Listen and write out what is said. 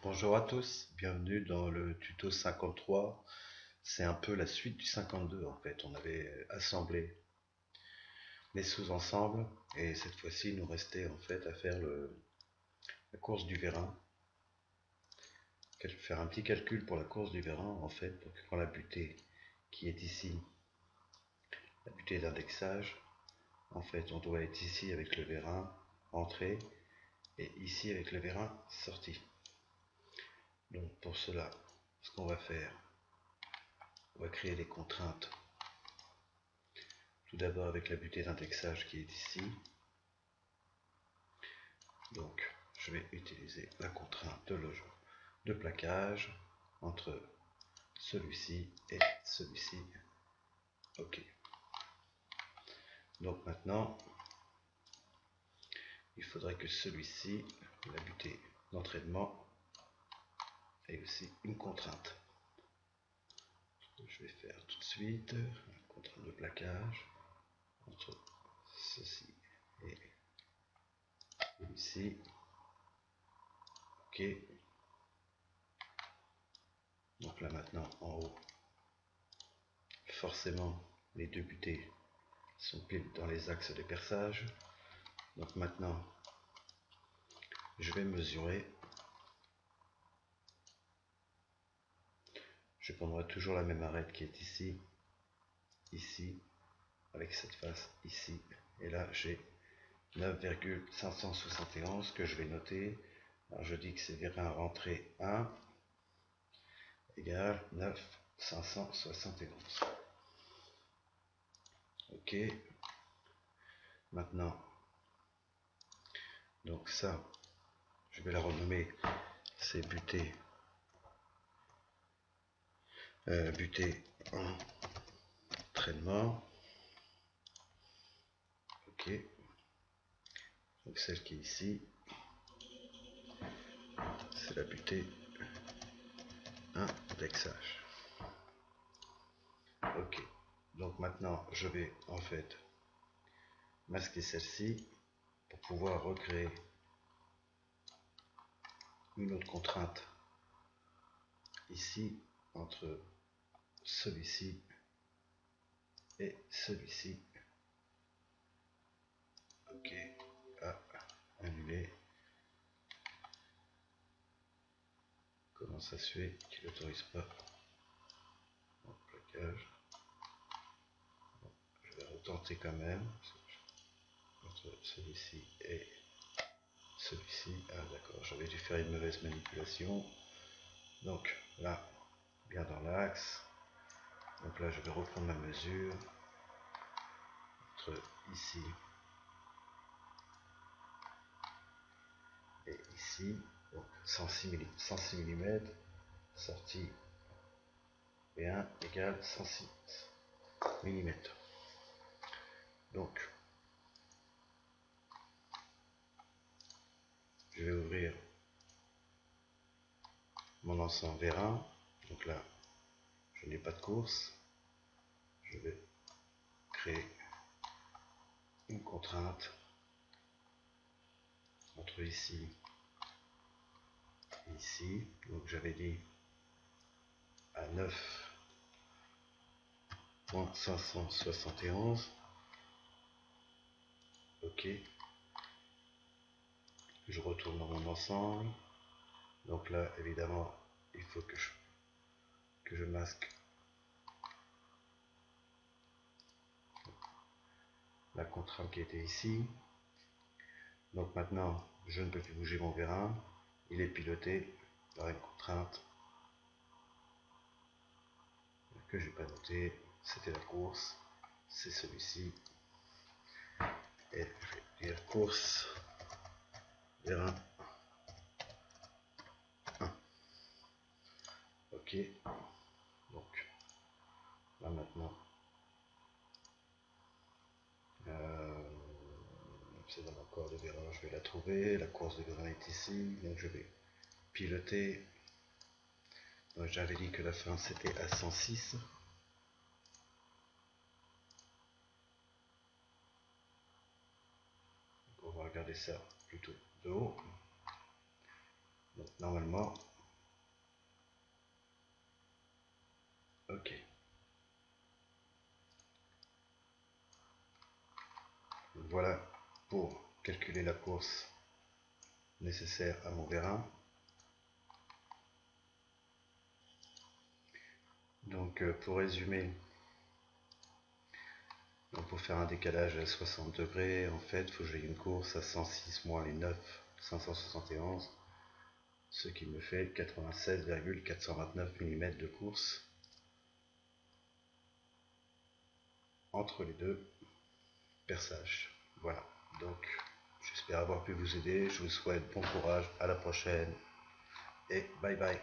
Bonjour à tous, bienvenue dans le tuto 53. C'est un peu la suite du 52 en fait. On avait assemblé les sous-ensembles et cette fois-ci il nous restait en fait à faire la course du vérin. Faire un petit calcul pour la course du vérin en fait, pour que quand la butée qui est ici, la butée d'indexage, en fait on doit être ici avec le vérin entrée et ici avec le vérin sorti. Donc pour cela, ce qu'on va faire, on va créer les contraintes. Tout d'abord avec la butée d'indexage qui est ici. Donc je vais utiliser la contrainte de plaquage entre celui-ci et celui-ci. Ok. Donc maintenant, il faudrait que celui-ci, la butée d'entraînement, ait aussi une contrainte. Je vais faire tout de suite la contrainte de plaquage entre ceci et celui-ci. Ok. Donc là maintenant en haut, forcément les deux butées sont pile dans les axes des perçages. Donc maintenant je vais mesurer. Je prendrai toujours la même arête qui est ici, ici, avec cette face ici. Et là j'ai 9,571 que je vais noter. Alors je dis que c'est vérin rentrée 1 égale 9,571. Ok. Maintenant, donc ça, je vais la renommer, c'est butée, butée entraînement. Ok. Donc celle qui est ici, c'est la butée indexage. Ok. Donc maintenant, je vais en fait masquer celle-ci pour pouvoir recréer une autre contrainte ici entre celui-ci et celui-ci. Ok, à annuler. Comment ça se fait qu'il n'autorise pas mon plaquage? Je vais retenter quand même entre celui-ci et celui-ci. Ah d'accord, j'avais dû faire une mauvaise manipulation. Donc là, bien dans l'axe. Donc là, je vais reprendre ma mesure entre ici et ici. Donc 106 mm, sortie V1 égale 106 mm. Donc je vais ouvrir mon ensemble vérin. Donc là, je n'ai pas de course. Je vais créer une contrainte entre ici et ici. Donc j'avais dit à 9,571. Ok. Je retourne dans mon ensemble. Donc là, évidemment, il faut que je masque la contrainte qui était ici. Donc maintenant, je ne peux plus bouger mon vérin. Il est piloté par une contrainte que je n'ai pas notée. C'était la course. C'est celui-ci. Et je vais dire course vérin 1. Ok. Donc là maintenant, c'est dans mon corps de vérin, je vais la trouver. La course de vérin est ici. Donc je vais piloter. Donc j'avais dit que la fin c'était à 106. On va regarder ça plutôt de haut. Donc, normalement, ok. Donc, voilà pour calculer la course nécessaire à mon vérin. Donc pour résumer, donc pour faire un décalage à 60 degrés, en fait, il faut que j'ai une course à 106 moins les 9, 571, ce qui me fait 96,429 mm de course entre les deux perçages. Voilà, donc j'espère avoir pu vous aider, je vous souhaite bon courage, à la prochaine et bye bye.